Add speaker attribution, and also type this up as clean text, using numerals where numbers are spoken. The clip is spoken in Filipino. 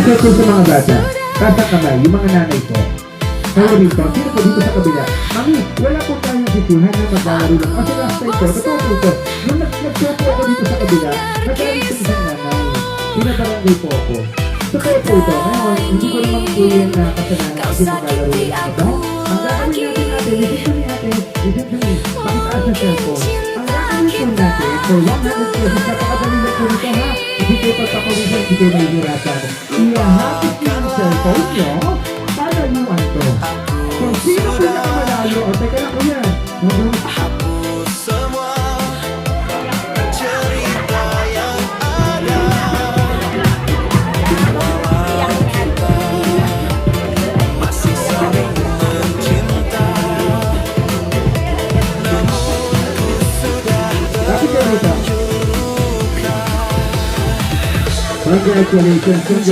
Speaker 1: cellphone sa mga bata. Taas ang kamay, yung mga nanay ko. Kayo rito, sino po dito sa kabila? Mami, wala po tayong sisihan na maglalaro lang. Kasi last time ko, totoo po ito. Nung nag-show po ako dito sa kabila, nag-alit sa isang nanay. Pinabarangay po ako. Totoo po ito. Ngayon, hindi ko naman po yan na kasalanan kasi maglalaro lang ako. Ang gagawin natin, listen to me, pakitaas na cellphone. Ang gagawin po natin, for 100 pesos, napakadali lang po nito ha. Hindi kayo pagpapawisan, hindi kayo mahihirapan. Ihahapit niyo ang cellphone niyo, palayuan to. Kung sino po nakamalayo, o teka lang po yan. Congratulations.